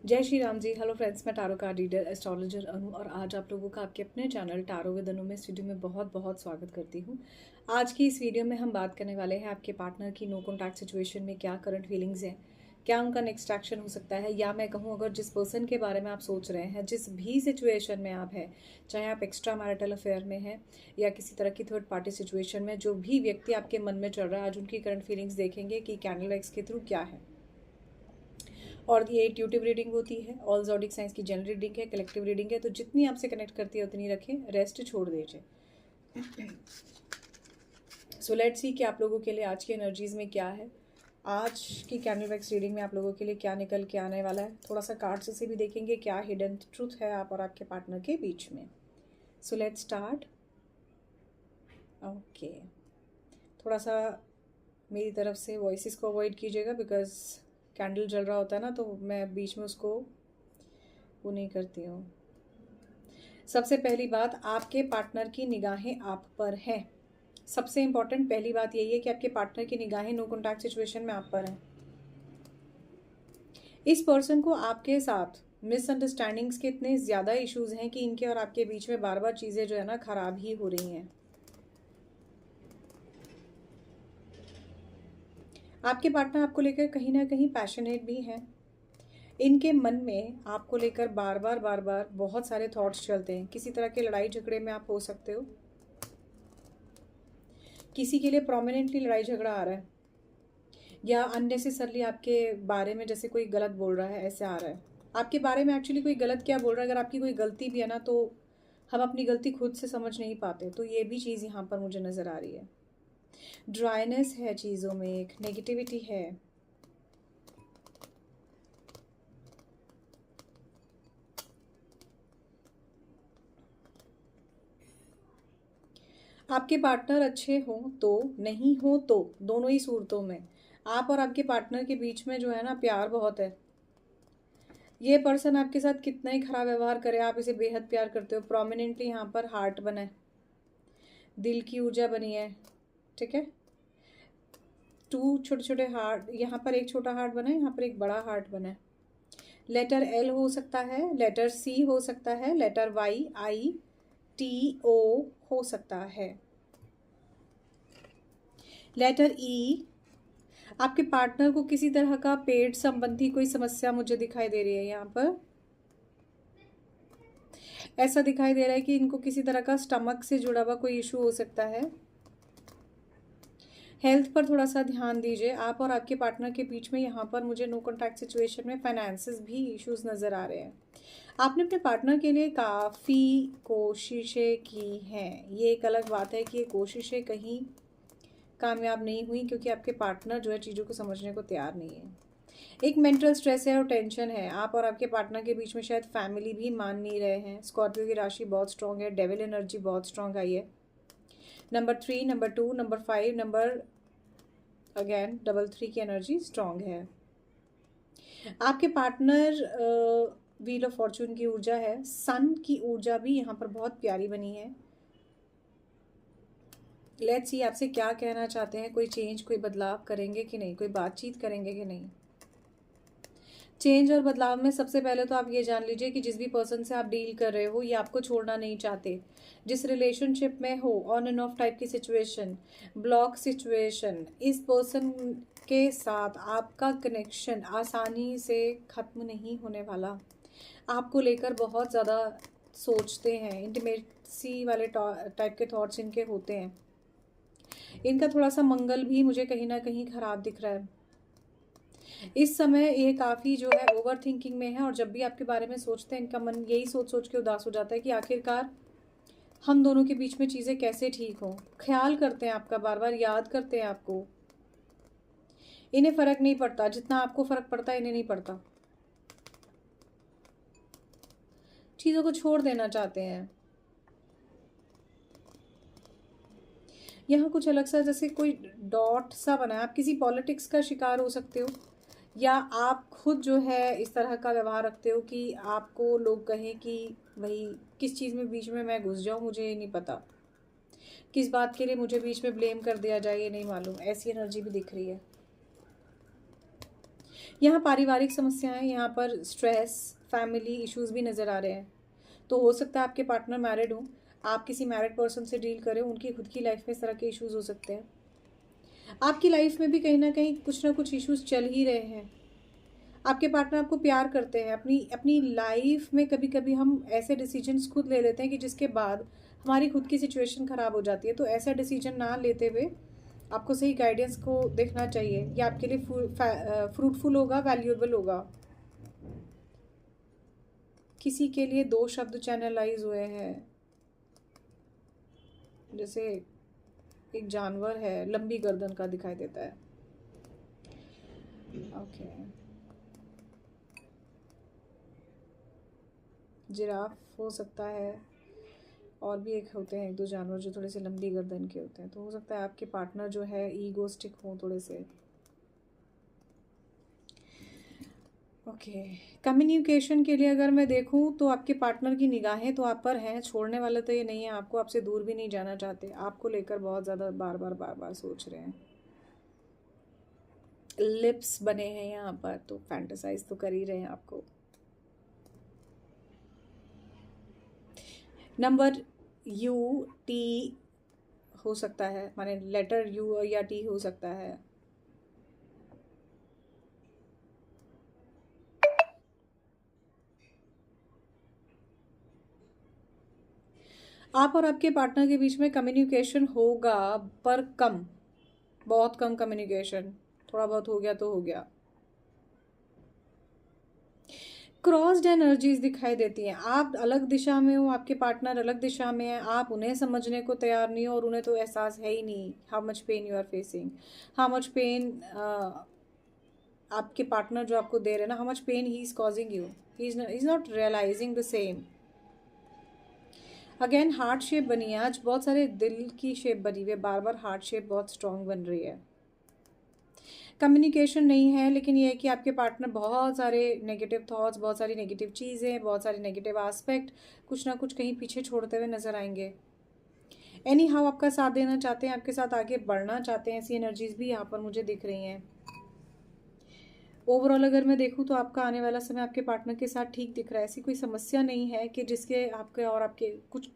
जय श्री राम जी। Hello friends, मैं tarot card reader astrologer अनु और आज आप लोगों का आपके अपने चैनल टारो विद अनु में इस वीडियो में बहुत बहुत स्वागत करती हूँ। आज की इस वीडियो में हम बात करने वाले हैं आपके पार्टनर की नो कॉन्टैक्ट सिचुएशन में क्या करंट फीलिंग्स हैं, क्या उनका नेक्स्ट एक्शन हो सकता है, या मैं कहूँ अगर जिस पर्सन के बारे में आप सोच रहे हैं, जिस भी सिचुएशन में आप हैं, चाहे आप एक्स्ट्रा मैरिटल अफेयर में हैं या किसी तरह की थर्ड पार्टी सिचुएशन में, जो भी व्यक्ति आपके मन में चल रहा है, आज उनकी करंट फीलिंग्स देखेंगे कि कैंडल एक्स के थ्रू क्या है। और ये इंट्यूटिव रीडिंग होती है, ऑल ज़ोडिक साइंस की जनरल रीडिंग है, कलेक्टिव रीडिंग है, तो जितनी आपसे कनेक्ट करती है उतनी रखें, रेस्ट छोड़ दीजिए। सो लेट्स सी कि आप लोगों के लिए आज की एनर्जीज़ में क्या है, आज की कैंडल वैक्स रीडिंग में आप लोगों के लिए क्या निकल के आने वाला है। थोड़ा सा कार्ड्स से भी देखेंगे क्या हिडन ट्रूथ है आप और आपके पार्टनर के बीच में। So let's start. ओके, थोड़ा सा मेरी तरफ से वॉइसेस को अवॉइड कीजिएगा बिकॉज कैंडल जल रहा होता है ना, तो मैं बीच में उसको वो नहीं करती हूँ। सबसे पहली बात, आपके पार्टनर की निगाहें आप पर हैं। सबसे इम्पॉर्टेंट पहली बात यही है कि आपके पार्टनर की निगाहें नो कॉन्टैक्ट सिचुएशन में आप पर हैं। इस पर्सन को आपके साथ मिसअंडरस्टैंडिंग्स के इतने ज़्यादा इश्यूज हैं कि इनके और आपके बीच में बार बार चीज़ें जो है ना खराब ही हो रही हैं। आपके पार्टनर आपको लेकर कहीं ना कहीं पैशनेट भी हैं। इनके मन में आपको लेकर बार बार बहुत सारे थॉट्स चलते हैं। किसी तरह के लड़ाई झगड़े में आप हो सकते हो, किसी के लिए प्रोमिनेंटली लड़ाई झगड़ा आ रहा है, या अननेसेसरली आपके बारे में जैसे कोई गलत बोल रहा है, ऐसे आ रहा है। आपके बारे में एक्चुअली कोई गलत क्या बोल रहा है, अगर आपकी कोई गलती भी है ना, तो हम अपनी गलती खुद से समझ नहीं पाते। तो ये भी चीज़ यहाँ पर मुझे नज़र आ रही है। ड्राइनेस है चीज़ों में, एक नेगेटिविटी है। आपके पार्टनर अच्छे हों तो, नहीं हो तो, दोनों ही सूरतों में आप और आपके पार्टनर के बीच में जो है ना प्यार बहुत है। ये पर्सन आपके साथ कितना ही खराब व्यवहार करे, आप इसे बेहद प्यार करते हो। प्रोमिनेंटली यहाँ पर हार्ट बना है, दिल की ऊर्जा बनी है, ठीक है। 2 छोटे छोटे हार्ट, यहाँ पर एक छोटा हार्ट बना है, यहाँ पर एक बड़ा हार्ट बना है। लेटर एल हो सकता है, लेटर सी हो सकता है, letter Y I T O हो सकता है, लेटर ई। आपके पार्टनर को किसी तरह का पेट संबंधी कोई समस्या मुझे दिखाई दे रही है। यहाँ पर ऐसा दिखाई दे रहा है कि इनको किसी तरह का स्टमक से जुड़ा हुआ कोई इशू हो सकता है। हेल्थ पर थोड़ा सा ध्यान दीजिए। आप और आपके पार्टनर के बीच में यहाँ पर मुझे नो कॉन्टैक्ट सिचुएशन में फाइनेंसेस भी इश्यूज नज़र आ रहे हैं। आपने अपने पार्टनर के लिए काफ़ी कोशिशें की हैं। ये एक अलग बात है कि ये कोशिशें कहीं कामयाब नहीं हुई क्योंकि आपके पार्टनर जो है चीज़ों को समझने को तैयार नहीं है। एक मेंटल स्ट्रेस है और टेंशन है। आप और आपके पार्टनर के बीच में शायद फैमिली भी मान नहीं रहे हैं। स्कॉर्पियो की राशि बहुत स्ट्रांग है, डेविल एनर्जी बहुत स्ट्रांग आई है। Number 3, number 2, number 5, number again double 3 की एनर्जी स्ट्रांग है। आपके पार्टनर व्हील ऑफ फॉर्चून की ऊर्जा है, सन की ऊर्जा भी यहाँ पर बहुत प्यारी बनी है। लेट्स सी आपसे क्या कहना चाहते हैं। कोई चेंज, कोई बदलाव करेंगे कि नहीं, कोई बातचीत करेंगे कि नहीं। चेंज और बदलाव में सबसे पहले तो आप ये जान लीजिए कि जिस भी पर्सन से आप डील कर रहे हो ये आपको छोड़ना नहीं चाहते। जिस रिलेशनशिप में हो, ऑन एंड ऑफ टाइप की सिचुएशन, ब्लॉक सिचुएशन, इस पर्सन के साथ आपका कनेक्शन आसानी से ख़त्म नहीं होने वाला। आपको लेकर बहुत ज़्यादा सोचते हैं, इंटीमेसी वाले टाइप के थॉट्स इनके होते हैं। इनका थोड़ा सा मंगल भी मुझे कहीं ना कहीं ख़राब दिख रहा है इस समय। ये काफ़ी जो है ओवर थिंकिंग में है और जब भी आपके बारे में सोचते हैं इनका मन यही सोच सोच के उदास हो जाता है कि आखिरकार हम दोनों के बीच में चीज़ें कैसे ठीक हों। ख्याल करते हैं आपका, बार बार याद करते हैं आपको। इन्हें फ़र्क नहीं पड़ता, जितना आपको फ़र्क पड़ता है इन्हें नहीं पड़ता। चीज़ों को छोड़ देना चाहते हैं। यहाँ कुछ अलग सा जैसे कोई डॉट सा बना है। आप किसी पॉलिटिक्स का शिकार हो सकते हो, या आप खुद जो है इस तरह का व्यवहार रखते हो कि आपको लोग कहें कि भाई किस चीज़ में बीच में मैं घुस जाऊँ, मुझे ये नहीं पता, किस बात के लिए मुझे बीच में ब्लेम कर दिया जाए, ये नहीं मालूम। ऐसी एनर्जी भी दिख रही है। यहाँ पारिवारिक समस्याएं, यहाँ पर स्ट्रेस, फैमिली इश्यूज भी नज़र आ रहे हैं। तो हो सकता है आपके पार्टनर मैरिड हो, आप किसी मैरिड पर्सन से डील करें, उनकी खुद की लाइफ में इस तरह के इश्यूज हो सकते हैं। आपकी लाइफ में भी कहीं ना कुछ इश्यूज चल ही रहे हैं। आपके पार्टनर आपको प्यार करते हैं। अपनी अपनी लाइफ में कभी कभी हम ऐसे डिसीजंस खुद ले लेते हैं कि जिसके बाद हमारी खुद की सिचुएशन ख़राब हो जाती है। तो ऐसा डिसीजन ना लेते हुए आपको सही गाइडेंस को देखना चाहिए। ये आपके लिए फ्रूटफुल होगा, वैल्यूएबल होगा। किसी के लिए 2 शब्द चैनलाइज हुए हैं, जैसे एक जानवर है, लंबी गर्दन का दिखाई देता है। ओके, जिराफ हो सकता है, और भी एक होते हैं 1-2 जानवर जो थोड़े से लंबी गर्दन के होते हैं। तो हो सकता है आपके पार्टनर जो है ईगोस्टिक हो थोड़े से। ओके, कम्युनिकेशन के लिए अगर मैं देखूं तो आपके पार्टनर की निगाहें तो आप पर हैं, छोड़ने वाले तो ये नहीं है, आपको आपसे दूर भी नहीं जाना चाहते, आपको लेकर बहुत ज़्यादा बार बार सोच रहे हैं। लिप्स बने हैं यहाँ पर, तो फैंटेसाइज तो कर ही रहे हैं आपको। नंबर UT हो सकता है, माने लेटर U या T हो सकता है। आप और आपके पार्टनर के बीच में कम्युनिकेशन होगा, पर कम, बहुत कम कम्युनिकेशन। थोड़ा बहुत हो गया तो हो गया। क्रॉस्ड एनर्जीज दिखाई देती हैं। आप अलग दिशा में हो, आपके पार्टनर अलग दिशा में है, आप उन्हें समझने को तैयार नहीं हो और उन्हें तो एहसास है ही नहीं how much pain you are facing, how much pain आपके पार्टनर जो आपको दे रहे हैं ना, how much pain he is causing you, he is not realising the same. Again heart shape बनी है, आज बहुत सारे दिल की शेप बनी हुई है, बार बार हार्ट शेप बहुत स्ट्रांग बन रही है। कम्युनिकेशन नहीं है, लेकिन ये है कि आपके पार्टनर बहुत सारे नेगेटिव थॉट्स, बहुत सारी नेगेटिव चीज़ें, बहुत सारे नेगेटिव एस्पेक्ट कुछ ना कुछ कहीं पीछे छोड़ते हुए नजर आएंगे। एनी हाउ आपका साथ देना चाहते हैं, आपके साथ आगे बढ़ना चाहते हैं, ऐसी एनर्जीज भी यहाँ पर मुझे दिख रही हैं। ओवरऑल अगर मैं देखूँ तो आपका आने वाला समय आपके पार्टनर के साथ ठीक दिख रहा है। ऐसी कोई समस्या नहीं है कि जिसके आपके और आपके कुछ,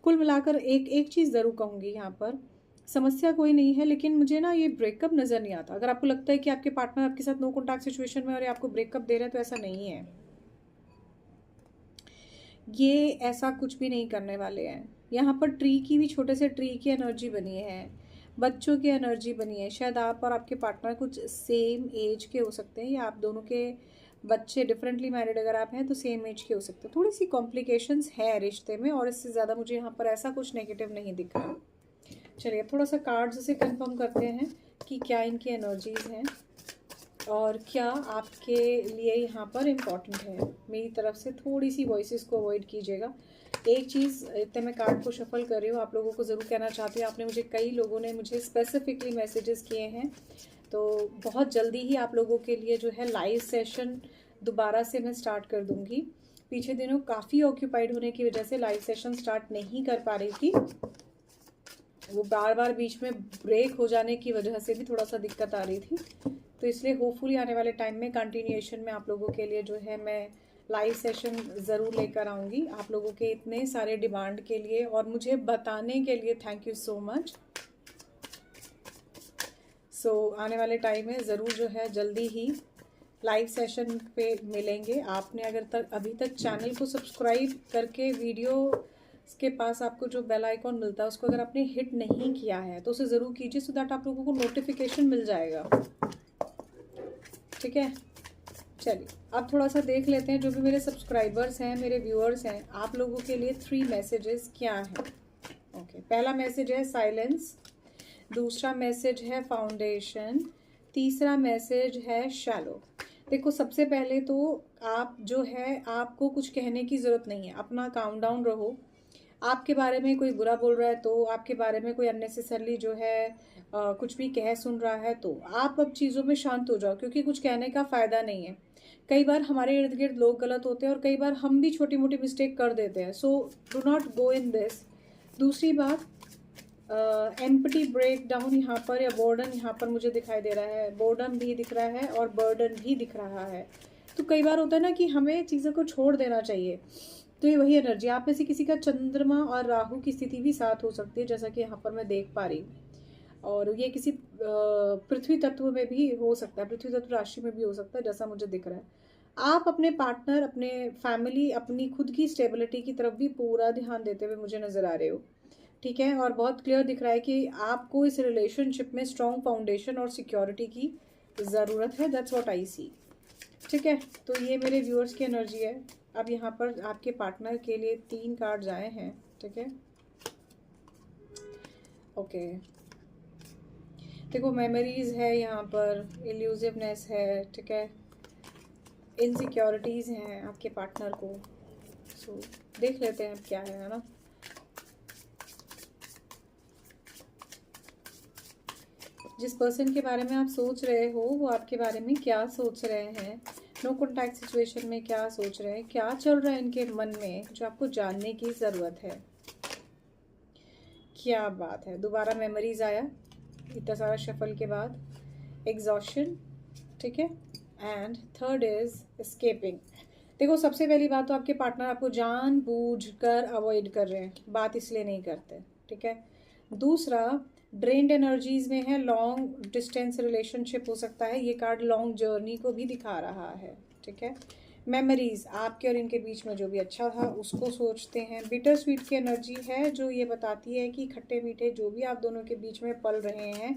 कुल मिलाकर एक एक चीज़ ज़रूर कहूँगी यहाँ पर, समस्या कोई नहीं है, लेकिन मुझे ना ये ब्रेकअप नज़र नहीं आता। अगर आपको लगता है कि आपके पार्टनर आपके साथ नो कॉन्टैक्ट सिचुएशन में और ये आपको ब्रेकअप दे रहे हैं, तो ऐसा नहीं है। ये ऐसा कुछ भी नहीं करने वाले हैं। यहाँ पर ट्री की भी, छोटे से ट्री की एनर्जी बनी है, बच्चों की एनर्जी बनी है। शायद आप और आपके पार्टनर कुछ सेम एज के हो सकते हैं, या आप दोनों के बच्चे डिफरेंटली मैरिड अगर आप हैं तो सेम एज के हो सकते हैं। थोड़ी सी कॉम्प्लिकेशंस है रिश्ते में, और इससे ज़्यादा मुझे यहाँ पर ऐसा कुछ नेगेटिव नहीं दिख रहा। चलिए थोड़ा सा कार्ड्स से कंफर्म करते हैं कि क्या इनकी एनर्जीज हैं और क्या आपके लिए यहाँ पर इम्पॉर्टेंट है। मेरी तरफ से थोड़ी सी वॉइसेस को अवॉइड कीजिएगा। एक चीज़, इतने मैं कार्ड को शफल कर रही हूँ, आप लोगों को ज़रूर कहना चाहती हूँ, आपने मुझे, कई लोगों ने मुझे स्पेसिफिकली मैसेजेस किए हैं, तो बहुत जल्दी ही आप लोगों के लिए जो है लाइव सेशन दोबारा से मैं स्टार्ट कर दूँगी। पीछे दिनों काफ़ी ऑक्यूपाइड होने की वजह से लाइव सेशन स्टार्ट नहीं कर पा रही थी, वो बार बार बीच में ब्रेक हो जाने की वजह से भी थोड़ा सा दिक्कत आ रही थी। तो इसलिए होपफुली आने वाले टाइम में कंटिन्यूएशन में आप लोगों के लिए जो है मैं लाइव सेशन ज़रूर लेकर आऊँगी। आप लोगों के इतने सारे डिमांड के लिए और मुझे बताने के लिए थैंक यू सो मच। आने वाले टाइम में ज़रूर जो है जल्दी ही लाइव सेशन पे मिलेंगे। आपने अगर अभी तक चैनल को सब्सक्राइब करके वीडियो के पास आपको जो बेल आइकॉन मिलता है उसको अगर आपने हिट नहीं किया है तो उसे ज़रूर कीजिए, सो दैट आप लोगों को नोटिफिकेशन मिल जाएगा। ठीक है, चलिए अब थोड़ा सा देख लेते हैं जो भी मेरे सब्सक्राइबर्स हैं, मेरे व्यूअर्स हैं, आप लोगों के लिए 3 मैसेजेस क्या हैं। ओके, पहला मैसेज है साइलेंस, दूसरा मैसेज है फाउंडेशन, तीसरा मैसेज है शैलो। देखो, सबसे पहले तो आप जो है, आपको कुछ कहने की ज़रूरत नहीं है, अपना काम डाउन रहो। आपके बारे में कोई बुरा बोल रहा है तो, आपके बारे में कोई अननेसेसरली जो है कुछ भी कह सुन रहा है तो आप अब चीज़ों में शांत हो जाओ, क्योंकि कुछ कहने का फ़ायदा नहीं है। कई बार हमारे इर्द गिर्द लोग गलत होते हैं और कई बार हम भी छोटी मोटी मिस्टेक कर देते हैं, so do not go in this. दूसरी बात, एम्प्टी ब्रेक डाउन यहाँ पर, या बोर्डन यहाँ पर मुझे दिखाई दे रहा है। बोर्डन भी दिख रहा है और बर्डन भी दिख रहा है। तो कई बार होता है ना कि हमें चीज़ों को छोड़ देना चाहिए। तो ये वही एनर्जी, आप में से किसी का चंद्रमा और राहु की स्थिति भी साथ हो सकती है, जैसा कि यहाँ पर मैं देख पा रही हूँ। और ये किसी पृथ्वी तत्व में भी हो सकता है, पृथ्वी तत्व राशि में भी हो सकता है, जैसा मुझे दिख रहा है। आप अपने पार्टनर, अपने फैमिली, अपनी खुद की स्टेबिलिटी की तरफ भी पूरा ध्यान देते हुए मुझे नज़र आ रहे हो, ठीक है। और बहुत क्लियर दिख रहा है कि आपको इस रिलेशनशिप में स्ट्रॉन्ग फाउंडेशन और सिक्योरिटी की ज़रूरत है। दैट्स व्हाट आई सी, ठीक है। तो ये मेरे व्यूअर्स की एनर्जी है। अब यहाँ पर आपके पार्टनर के लिए 3 कार्ड्स आए हैं, ठीक है। ओके, देखो मेमोरीज है यहाँ पर, इल्यूसिवनेस है, ठीक है, इनसिक्योरिटीज़ हैं आपके पार्टनर को। सो देख लेते हैं अब क्या है ना। जिस पर्सन के बारे में आप सोच रहे हो वो आपके बारे में क्या सोच रहे हैं, नो कॉन्टैक्ट सिचुएशन में क्या सोच रहे हैं, क्या चल रहा है इनके मन में, जो आपको जानने की ज़रूरत है। क्या बात है, दोबारा मेमोरीज आया इतना सारा शफल के बाद। एग्जॉशन, ठीक है, एंड थर्ड इज एस्केपिंग। देखो सबसे पहली बात तो आपके पार्टनर आपको जानबूझकर अवॉइड कर रहे हैं, बात इसलिए नहीं करते, ठीक है। दूसरा, ड्रेन्ड एनर्जीज में है, लॉन्ग डिस्टेंस रिलेशनशिप हो सकता है, ये कार्ड लॉन्ग जर्नी को भी दिखा रहा है, ठीक है। मेमोरीज, आपके और इनके बीच में जो भी अच्छा था उसको सोचते हैं। बिटर स्वीट की एनर्जी है, जो ये बताती है कि खट्टे मीठे जो भी आप दोनों के बीच में पल रहे हैं,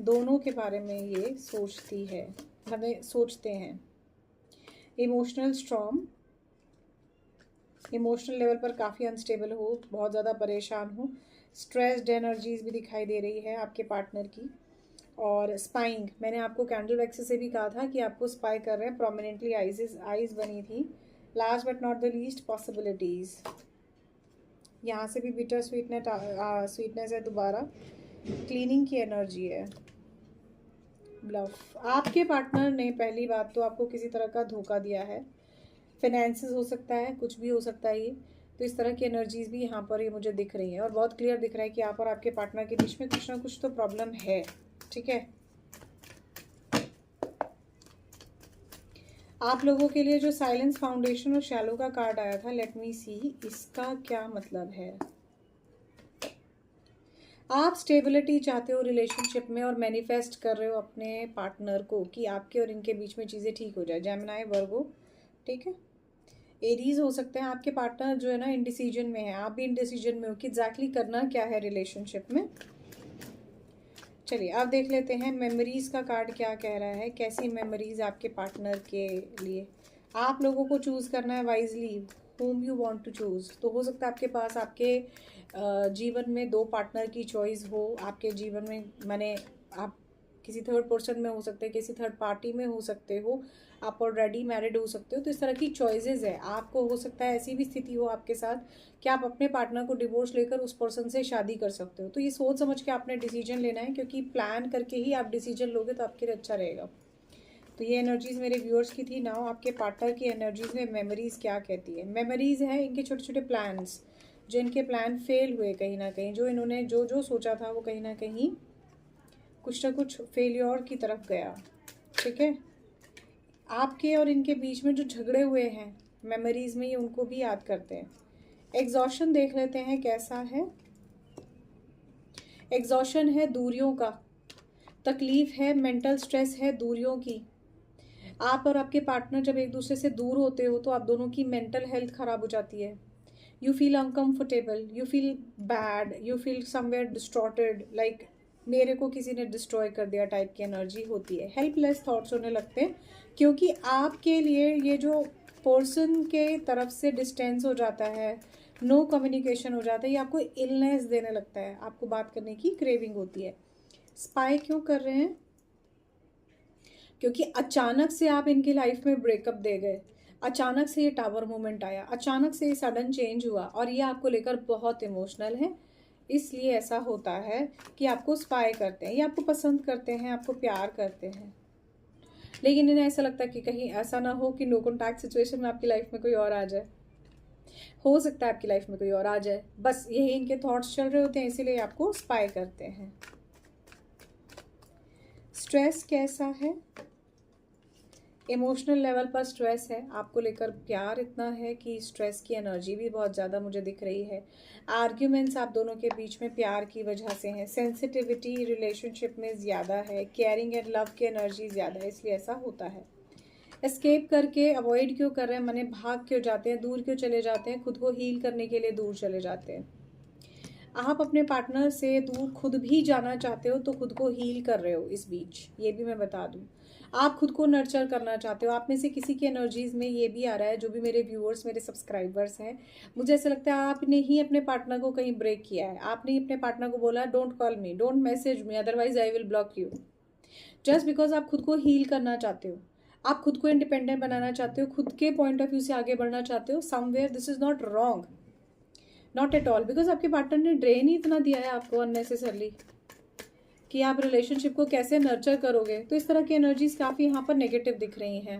दोनों के बारे में ये सोचती है, हमें सोचते हैं। इमोशनल स्ट्रॉन्ग, इमोशनल लेवल पर काफ़ी अनस्टेबल हो, बहुत ज़्यादा परेशान हो। स्ट्रेस्ड एनर्जीज भी दिखाई दे रही है आपके पार्टनर की। और स्पाइंग, मैंने आपको कैंडल वैक्स से भी कहा था कि आपको स्पाई कर रहे हैं, प्रोमिनेंटली आईज बनी थी। Last but not the least, possibilities, यहाँ से भी बिटर स्वीटनेस है, दोबारा क्लीनिंग की एनर्जी है। ब्लफ, आपके पार्टनर ने पहली बात तो आपको किसी तरह का धोखा दिया है, फाइनेंसेस हो सकता है, कुछ भी हो सकता है ये। तो इस तरह की एनर्जीज भी यहाँ पर ये मुझे दिख रही हैं, और बहुत क्लियर दिख रहा है कि आप और आपके पार्टनर के बीच में कुछ ना कुछ तो प्रॉब्लम है, ठीक है। आप लोगों के लिए जो साइलेंस, फाउंडेशन और शैलो का कार्ड आया था, लेट मी सी इसका क्या मतलब है। आप स्टेबिलिटी चाहते हो रिलेशनशिप में और मैनिफेस्ट कर रहे हो अपने पार्टनर को कि आपके और इनके बीच में चीज़ें ठीक हो जाए। जेमिनी, वर्गो, ठीक है। एरीज हो सकते हैं। आपके पार्टनर जो है ना इनडिसीजन में है, आप भी इनडिसीजन में हो कि एग्जैक्टली करना क्या है रिलेशनशिप में। चलिए अब देख लेते हैं मेमोरीज का कार्ड क्या कह रहा है, कैसी मेमोरीज आपके पार्टनर के लिए। आप लोगों को चूज़ करना है wisely whom you want to choose। तो हो सकता है आपके पास आपके जीवन में 2 पार्टनर की चॉइस हो, आपके जीवन में, माने आप किसी थर्ड पर्सन में हो सकते हैं, किसी थर्ड पार्टी में हो सकते हो, आप ऑलरेडी मैरिड हो सकते हो। तो इस तरह की चॉइसेस है आपको। हो सकता है ऐसी भी स्थिति हो आपके साथ कि आप अपने पार्टनर को डिवोर्स लेकर उस पर्सन से शादी कर सकते हो। तो ये सोच समझ के आपने डिसीजन लेना है, क्योंकि प्लान करके ही आप डिसीजन लोगे तो आपके लिए अच्छा रहेगा। तो ये एनर्जीज मेरे व्यूअर्स की थी। नाउ आपके पार्टनर की एनर्जीज में मेमोरीज क्या कहती है। मेमोरीज है इनके छोटे छोटे प्लान्स, जो इनके प्लान फेल हुए कहीं ना कहीं, जो इन्होंने जो जो सोचा था वो कहीं ना कहीं कुछ ना कुछ फेलियर की तरफ गया, ठीक है। आपके और इनके बीच में जो झगड़े हुए हैं मेमोरीज में, ये उनको भी याद करते हैं। एग्जॉशन देख लेते हैं कैसा है। एग्जॉशन है दूरियों का, तकलीफ है, मेंटल स्ट्रेस है दूरियों की। आप और आपके पार्टनर जब एक दूसरे से दूर होते हो तो आप दोनों की मेंटल हेल्थ खराब हो जाती है। You feel uncomfortable, you feel bad, you feel somewhere distorted, like मेरे को किसी ने डिस्ट्रॉय कर दिया टाइप की एनर्जी होती है। हेल्पलेस थॉट्स होने लगते हैं, क्योंकि आपके लिए ये जो पर्सन के तरफ से डिस्टेंस हो जाता है, नो कम्युनिकेशन हो जाता है, ये आपको इलनेस देने लगता है, आपको बात करने की क्रेविंग होती है। स्पाई क्यों कर रहे हैं? क्योंकि अचानक से आप इनकी लाइफ में ब्रेकअप दे गए, अचानक से ये टावर मोमेंट आया, अचानक से ये सडन चेंज हुआ, और ये आपको लेकर बहुत इमोशनल है। इसलिए ऐसा होता है कि आपको स्पाई करते हैं, ये आपको पसंद करते हैं, आपको प्यार करते हैं, लेकिन इन्हें ऐसा लगता है कि कहीं ऐसा ना हो कि नो कॉन्टैक्ट सिचुएशन में आपकी लाइफ में कोई और आ जाए। हो सकता है आपकी लाइफ में कोई और आ जाए, बस यही इनके थॉट्स चल रहे होते हैं, इसीलिए आपको स्पाई करते हैं। स्ट्रेस कैसा है? इमोशनल लेवल पर स्ट्रेस है, आपको लेकर प्यार इतना है कि स्ट्रेस की एनर्जी भी बहुत ज़्यादा मुझे दिख रही है। आर्ग्यूमेंट्स आप दोनों के बीच में प्यार की वजह से हैं। सेंसिटिविटी रिलेशनशिप में ज़्यादा है, केयरिंग एंड लव की एनर्जी ज़्यादा है, इसलिए ऐसा होता है। एस्केप करके अवॉइड क्यों कर रहे हैं, माने भाग क्यों जाते हैं, दूर क्यों चले जाते हैं, खुद को हील करने के लिए दूर चले जाते हैं। आप अपने पार्टनर से दूर खुद भी जाना चाहते हो, तो खुद को हील कर रहे हो इस बीच, ये भी मैं बता दूं। आप खुद को नर्चर करना चाहते हो। आप में से किसी की एनर्जीज में ये भी आ रहा है, जो भी मेरे व्यूअर्स, मेरे सब्सक्राइबर्स हैं, मुझे ऐसा लगता है आपने ही अपने पार्टनर को कहीं ब्रेक किया है। आपने ही अपने पार्टनर को बोला don't call me, don't message me, otherwise I will block you. Just because आप खुद को हील करना चाहते हो, आप खुद को इंडिपेंडेंट बनाना चाहते हो, खुद के पॉइंट ऑफ व्यू से आगे बढ़ना चाहते हो। Somewhere this is not wrong, not at all, because आपके पार्टनर ने ड्रेन ही इतना दिया है आपको अननेसेसरली कि आप रिलेशनशिप को कैसे नर्चर करोगे। तो इस तरह की एनर्जीज काफ़ी यहाँ पर नेगेटिव दिख रही हैं।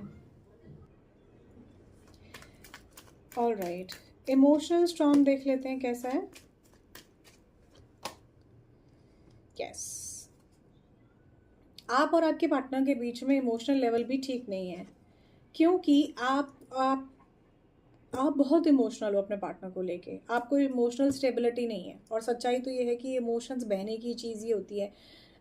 ऑल राइट, इमोशनल स्ट्रॉन्ग देख लेते हैं कैसा है। यस, आप और आपके पार्टनर के बीच में इमोशनल लेवल भी ठीक नहीं है, क्योंकि आप बहुत इमोशनल हो अपने पार्टनर को लेके, आपको इमोशनल स्टेबिलिटी नहीं है। और सच्चाई तो ये है कि इमोशंस बहने की चीज़ ही होती है,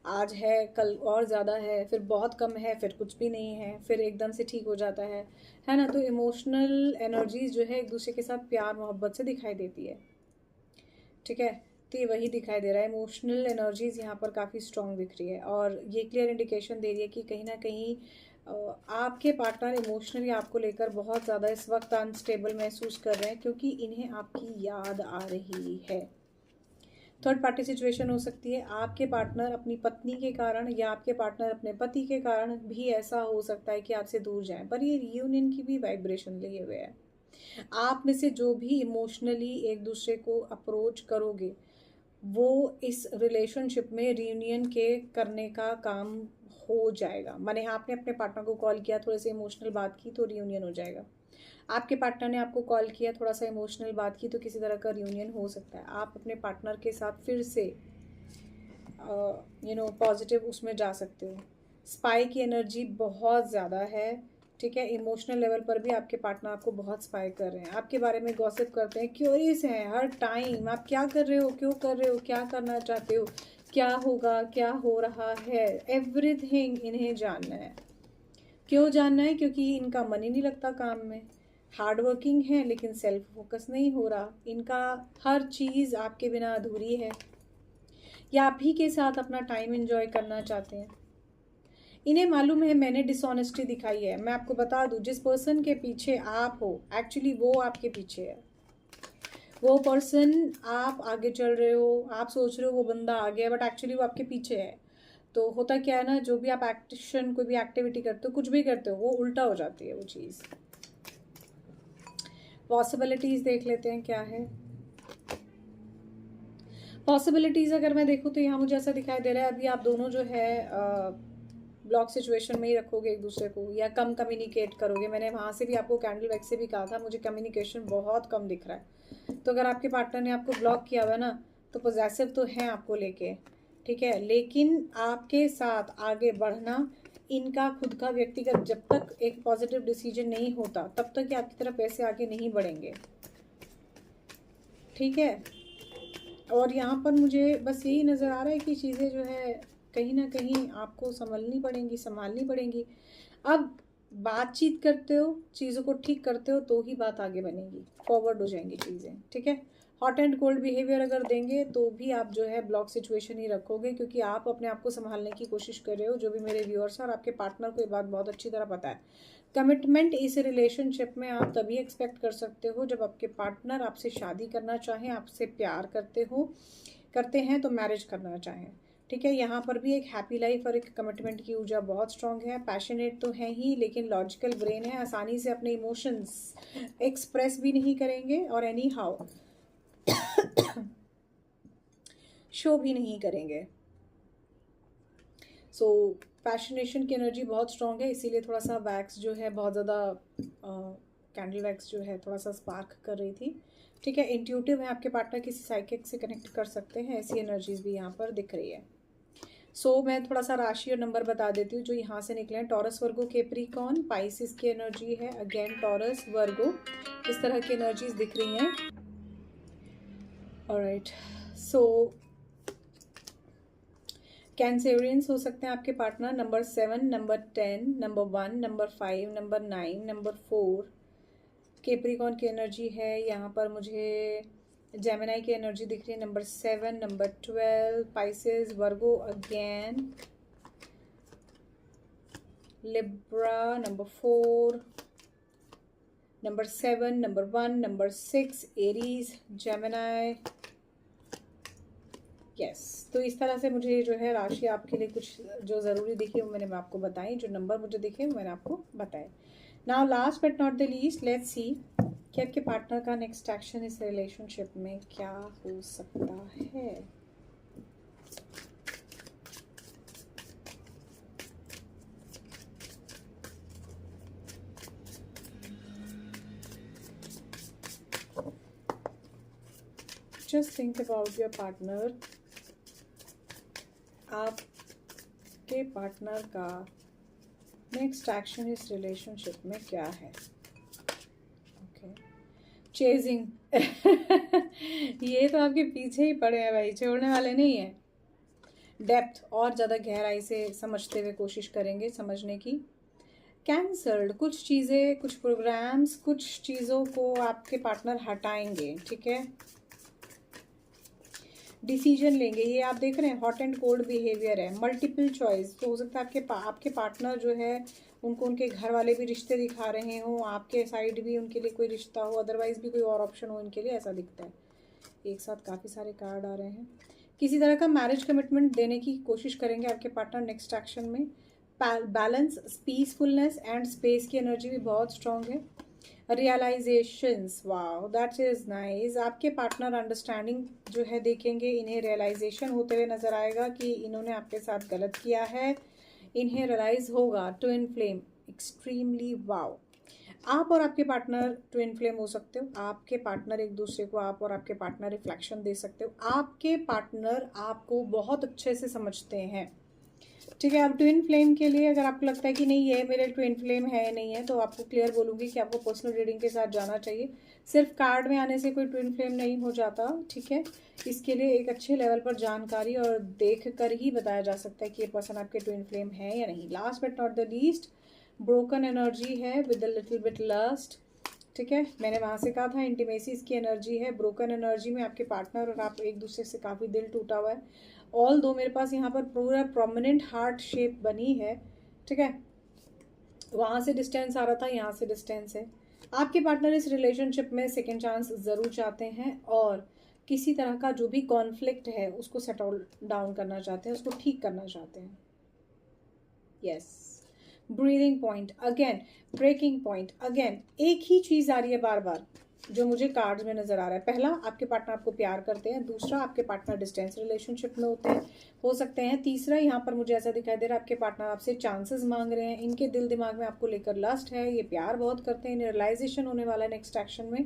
आज है कल और ज़्यादा है, फिर बहुत कम है, फिर कुछ भी नहीं है, फिर एकदम से ठीक हो जाता है ना। तो इमोशनल एनर्जीज जो है एक दूसरे के साथ प्यार मोहब्बत से दिखाई देती है, ठीक है। तो ये वही दिखाई दे रहा है, इमोशनल एनर्जीज यहाँ पर काफ़ी स्ट्रॉन्ग दिख रही है, और ये क्लियर इंडिकेशन दे रही है कि कहीं ना कहीं आपके पार्टनर इमोशनली आपको लेकर बहुत ज़्यादा इस वक्त अनस्टेबल महसूस कर रहे हैं, क्योंकि इन्हें आपकी याद आ रही है। थर्ड पार्टी सिचुएशन हो सकती है, आपके पार्टनर अपनी पत्नी के कारण या आपके पार्टनर अपने पति के कारण भी ऐसा हो सकता है कि आपसे दूर जाएं, पर ये रियूनियन की भी वाइब्रेशन लिए हुए है। आप में से जो भी इमोशनली एक दूसरे को अप्रोच करोगे, वो इस रिलेशनशिप में रियूनियन के करने का काम हो जाएगा। माने आपने अपने पार्टनर को कॉल किया, थोड़े से इमोशनल बात की, तो रियूनियन हो जाएगा। आपके पार्टनर ने आपको कॉल किया, थोड़ा सा इमोशनल बात की, तो किसी तरह का रियूनियन हो सकता है। आप अपने पार्टनर के साथ फिर से पॉजिटिव उसमें जा सकते हो। स्पाई की एनर्जी बहुत ज़्यादा है, ठीक है। इमोशनल लेवल पर भी आपके पार्टनर आपको बहुत स्पाई कर रहे हैं, आपके बारे में गॉसिप करते हैं, क्यूरियस हैं हर टाइम, आप क्या कर रहे हो, क्यों कर रहे हो, क्या करना चाहते हो, क्या होगा, क्या हो रहा है, एवरीथिंग इन्हें जानना है। क्यों जानना है? क्योंकि इनका मन ही नहीं लगता काम में, हार्ड वर्किंग है लेकिन सेल्फ फोकस नहीं हो रहा, इनका हर चीज़ आपके बिना अधूरी है, या आप ही के साथ अपना टाइम एंजॉय करना चाहते हैं। इन्हें मालूम है मैंने डिसऑनेस्टी दिखाई है। मैं आपको बता दूं, जिस पर्सन के पीछे आप हो, एक्चुअली वो आपके पीछे है। वो पर्सन, आप आगे चल रहे हो, आप सोच रहे हो वो बंदा आगे है, बट एक्चुअली वो आपके पीछे है। तो होता क्या है ना, जो भी आप एक्शन, कोई भी एक्टिविटी करते हो, कुछ भी करते हो, वो उल्टा हो जाती है वो चीज़। पॉसिबिलिटीज़ देख लेते हैं क्या है। पॉसिबिलिटीज़ अगर मैं देखूँ तो यहाँ मुझे ऐसा दिखाई दे रहा है, अभी आप दोनों जो है ब्लॉक सिचुएशन में ही रखोगे एक दूसरे को, या कम कम्युनिकेट करोगे। मैंने वहाँ से भी आपको कैंडल वैक्स से भी कहा था, मुझे कम्युनिकेशन बहुत कम दिख रहा है। तो अगर आपके पार्टनर ने आपको ब्लॉक किया हुआ है ना, तो पॉजेसिव तो हैं आपको लेके, ठीक है, लेकिन आपके साथ आगे बढ़ना इनका खुद का व्यक्तिगत, जब तक एक पॉजिटिव डिसीजन नहीं होता तब तक ये आपकी तरफ ऐसे आगे नहीं बढ़ेंगे, ठीक है। और यहाँ पर मुझे बस यही नज़र आ रहा है कि चीज़ें जो है कहीं ना कहीं आपको संभलनी पड़ेंगी, संभालनी पड़ेंगी। अब बातचीत करते हो, चीज़ों को ठीक करते हो, तो ही बात आगे बनेगी, फॉरवर्ड हो जाएंगी चीज़ें, ठीक है। हॉट एंड कोल्ड बिहेवियर अगर देंगे तो भी आप जो है ब्लॉक सिचुएशन ही रखोगे, क्योंकि आप अपने आप को संभालने की कोशिश कर रहे हो, जो भी मेरे व्यूअर्स हैं। और आपके पार्टनर को ये बात बहुत अच्छी तरह पता है। कमिटमेंट इस रिलेशनशिप में आप तभी एक्सपेक्ट कर सकते हो जब आपके पार्टनर आपसे शादी करना चाहें, आपसे प्यार करते हैं तो मैरिज करना चाहें, ठीक है। यहाँ पर भी एक हैप्पी लाइफ और एक कमिटमेंट की ऊर्जा बहुत स्ट्रांग है। पैशनेट तो है ही, लेकिन लॉजिकल ब्रेन है, आसानी से अपने इमोशंस एक्सप्रेस भी नहीं करेंगे और एनी हाउ शो भी नहीं करेंगे। सो पैशनेशन की एनर्जी बहुत स्ट्रांग है, इसीलिए थोड़ा सा वैक्स जो है बहुत ज़्यादा कैंडल वैक्स जो है थोड़ा सा स्पार्क कर रही थी, ठीक है। इंट्यूटिव है, आपके पार्टनर किसी साइकिक से कनेक्ट कर सकते हैं, ऐसी एनर्जीज भी यहाँ पर दिख रही है। सो मैं थोड़ा सा राशि और नंबर बता देती हूँ जो यहाँ से निकले हैं। टॉरस, वर्गो, कैप्रिकॉर्न, पाइसिस की एनर्जी है, अगेन टॉरस, वर्गो, इस तरह की एनर्जीज दिख रही हैं। ऑलराइट, सो कैंसेरियंस हो सकते हैं आपके partner. Number 7, number 10, number 1, number 5, number 9, number 4। Capricorn की एनर्जी है यहाँ पर, मुझे जेमिनी की एनर्जी दिख रही है। Number 7, number 12, Pisces, Virgo, again Libra, number 4, number 7, number 1, number 6, Aries, Gemini. Yes, तो इस तरह से मुझे जो है राशि आपके लिए कुछ जो ज़रूरी दिखी वो मैंने आपको बताई, जो नंबर मुझे दिखे वो मैंने आपको बताए। Now last but not the least, let's see कि आपके पार्टनर का नेक्स्ट एक्शन इस रिलेशनशिप में क्या हो सकता है। Just think about your partner. आपके पार्टनर का नेक्स्ट एक्शन इस रिलेशनशिप में क्या है। ओके, चेजिंग ये तो आपके पीछे ही पड़े हैं भाई, छोड़ने वाले नहीं है। डेप्थ, और ज़्यादा गहराई से समझते हुए कोशिश करेंगे समझने की। कैंसल्ड, कुछ चीज़ें, कुछ प्रोग्राम्स, कुछ चीज़ों को आपके पार्टनर हटाएंगे, ठीक है। डिसीजन लेंगे, ये आप देख रहे हैं हॉट एंड कोल्ड बिहेवियर है, मल्टीपल चॉइस। तो हो सकता है आपके पार्टनर जो है उनको उनके घर वाले भी रिश्ते दिखा रहे हों, आपके साइड भी उनके लिए कोई रिश्ता हो, अदरवाइज भी कोई और ऑप्शन हो इनके लिए, ऐसा दिखता है। एक साथ काफ़ी सारे कार्ड आ रहे हैं। किसी तरह का मैरिज कमिटमेंट देने की कोशिश करेंगे आपके पार्टनर नेक्स्ट एक्शन में। बैलेंस, पीसफुलनेस एंड स्पेस की एनर्जी भी बहुत स्ट्रांग है। Realisations, wow that is nice. आपके पार्टनर अंडरस्टैंडिंग जो है देखेंगे, इन्हें रियलाइजेशन होते हुए नजर आएगा कि इन्होंने आपके साथ गलत किया है, इन्हें रियलाइज होगा। Twin flame, extremely wow. आप और आपके पार्टनर ट्विन फ्लेम हो सकते हो। आपके पार्टनर एक दूसरे को, आप और आपके पार्टनर रिफ्लेक्शन दे सकते हो। आपके पार्टनर आपको बहुत अच्छे से समझते हैं, ठीक है। अब ट्विन फ्लेम के लिए अगर आपको लगता है कि नहीं ये मेरे ट्विन फ्लेम है नहीं है, तो आपको क्लियर बोलूँगी कि आपको पर्सनल रीडिंग के साथ जाना चाहिए। सिर्फ कार्ड में आने से कोई ट्विन फ्लेम नहीं हो जाता, ठीक है। इसके लिए एक अच्छे लेवल पर जानकारी और देख कर ही बताया जा सकता है कि ये पर्सन आपके ट्विन फ्लेम है या नहीं। Last but not the least, broken energy है with a little bit lust, ठीक है। मैंने वहाँ से कहा था इंटीमेसी इसकी एनर्जी है। ब्रोकन एनर्जी में आपके पार्टनर और आप एक दूसरे से काफ़ी दिल टूटा हुआ है। ऑल दो मेरे पास यहाँ पर पूरा प्रोमिनेंट हार्ट शेप बनी है, ठीक है। वहाँ से डिस्टेंस आ रहा था, यहाँ से डिस्टेंस है। आपके पार्टनर इस रिलेशनशिप में सेकेंड चांस ज़रूर चाहते हैं और किसी तरह का जो भी कॉन्फ्लिक्ट है उसको सेटल डाउन करना चाहते हैं, उसको ठीक करना चाहते हैं। Yes, breathing point again, breaking point again, एक ही चीज़ आ रही है बार बार जो मुझे कार्ड्स में नजर आ रहा है। पहला, आपके पार्टनर आपको प्यार करते हैं। दूसरा, आपके पार्टनर डिस्टेंस रिलेशनशिप में होते हैं, हो सकते हैं। तीसरा, यहाँ पर मुझे ऐसा दिखाई दे रहा है आपके पार्टनर आपसे चांसेस मांग रहे हैं। इनके दिल दिमाग में आपको लेकर लस्ट है, ये प्यार बहुत करते हैं। रियलाइजेशन होने वाला है नेक्स्ट एक्शन में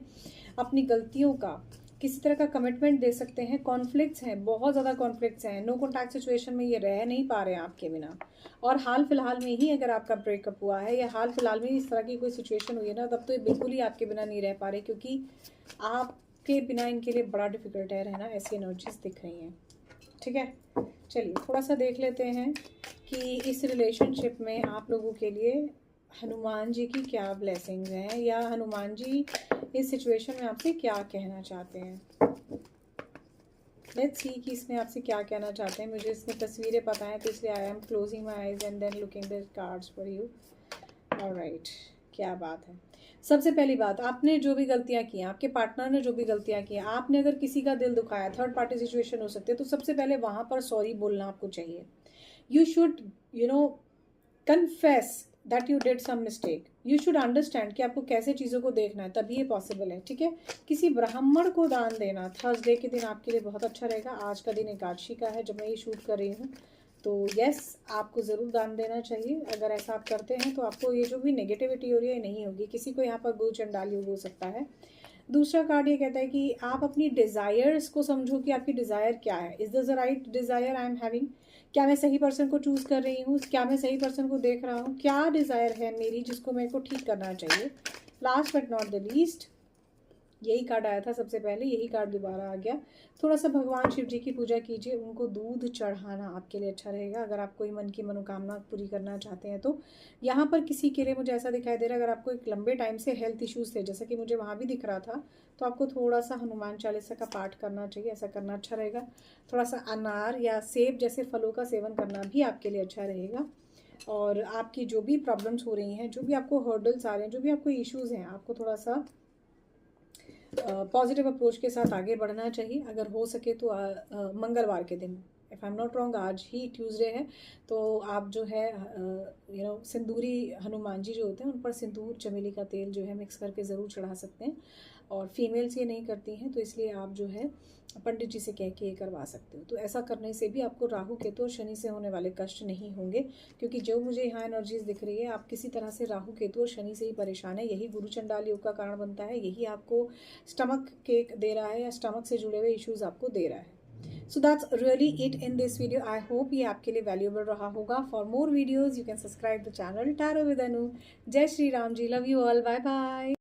अपनी गलतियों का, किसी तरह का कमिटमेंट दे सकते हैं। कॉन्फ्लिक्ट्स हैं, बहुत ज़्यादा कॉन्फ्लिक्ट्स हैं। नो कॉन्टैक्ट सिचुएशन में ये रह नहीं पा रहे हैं आपके बिना। और हाल फिलहाल में ही अगर आपका ब्रेकअप हुआ है या हाल फिलहाल में इस तरह की कोई सिचुएशन हुई है ना, तब तो ये बिल्कुल ही आपके बिना नहीं रह पा रहे, क्योंकि आपके बिना इनके लिए बड़ा डिफिकल्ट है रहना। ऐसी एनर्जीज दिख रही हैं, ठीक है। चलिए थोड़ा सा देख लेते हैं कि इस रिलेशनशिप में आप लोगों के लिए हनुमान जी की क्या ब्लेसिंग्स हैं, या हनुमान जी इस सिचुएशन में आपसे क्या कहना चाहते हैं। लेट्स सी कि इसमें आपसे क्या कहना चाहते हैं। मुझे इसमें तस्वीरें पता है, तो इसलिए I am closing my eyes and then looking the cards for you. Alright, क्या बात है। सबसे पहली बात, आपने जो भी गलतियां की हैं, आपके पार्टनर ने जो भी गलतियां की हैं, आपने अगर किसी का दिल दुखाया, थर्ड पार्टी सिचुएशन हो सकती है, तो सबसे पहले वहां पर सॉरी बोलना आपको चाहिए। You should confess that you did some mistake. You should understand कि आपको कैसे चीज़ों को देखना है, तभी ये पॉसिबल है, ठीक है। किसी ब्राह्मण को दान देना थर्सडे के दिन आपके लिए बहुत अच्छा रहेगा। आज का दिन एकादशी का है जब मैं ये शूट कर रही हूँ, तो यस, आपको ज़रूर दान देना चाहिए। अगर ऐसा आप करते हैं तो आपको ये जो भी नेगेटिविटी हो रही है नहीं होगी। किसी को यहाँ पर गुरु चंडाल योग हो सकता है। दूसरा कार्ड ये कहता है कि आप अपनी डिज़ायर्स को समझो कि आपकी डिज़ायर क्या है। Is this the right desire I am having? क्या मैं सही पर्सन को चूज़ कर रही हूँ? क्या मैं सही पर्सन को देख रहा हूँ? क्या डिज़ायर है मेरी जिसको मेरे को ठीक करना चाहिए? Last but not the least, यही कार्ड आया था सबसे पहले, यही कार्ड दोबारा आ गया। थोड़ा सा भगवान शिव जी की पूजा कीजिए, उनको दूध चढ़ाना आपके लिए अच्छा रहेगा अगर आप कोई मन की मनोकामना पूरी करना चाहते हैं तो। यहाँ पर किसी के लिए मुझे ऐसा दिखाई दे रहा है, अगर आपको एक लंबे टाइम से हेल्थ इश्यूज थे, जैसा कि मुझे वहाँ भी दिख रहा था, तो आपको थोड़ा सा हनुमान चालीसा का पाठ करना चाहिए, ऐसा करना अच्छा रहेगा। थोड़ा सा अनार या सेब जैसे फलों का सेवन करना भी आपके लिए अच्छा रहेगा। और आपकी जो भी प्रॉब्लम्स हो रही हैं, जो भी आपको हर्डल्स आ रहे हैं, जो भी आपको इश्यूज़ हैं, आपको थोड़ा सा पॉजिटिव अप्रोच के साथ आगे बढ़ना चाहिए। अगर हो सके तो मंगलवार के दिन, if I am not wrong आज ही ट्यूसडे है, तो आप जो है सिंदूरी हनुमान जी जो होते हैं उन पर सिंदूर चमेली का तेल जो है मिक्स करके ज़रूर चढ़ा सकते हैं। और फीमेल्स ये नहीं करती हैं, तो इसलिए आप जो है पंडित जी से कह के ये करवा सकते हो। तो ऐसा करने से भी आपको राहु केतु और शनि से होने वाले कष्ट नहीं होंगे, क्योंकि जो मुझे यहाँ एनर्जीज दिख रही है, आप किसी तरह से राहु केतु और शनि से ही परेशान है। यही गुरु चंडाल योग का कारण बनता है, यही आपको स्टमक केक दे रहा है या स्टमक से जुड़े हुए इश्यूज आपको दे रहा है। So that's really it in this video. I hope ये आपके लिए वैल्यूएबल रहा होगा। For more videos you can subscribe the channel tarot with Anu. जय Shri Ram ji, love you all, bye bye.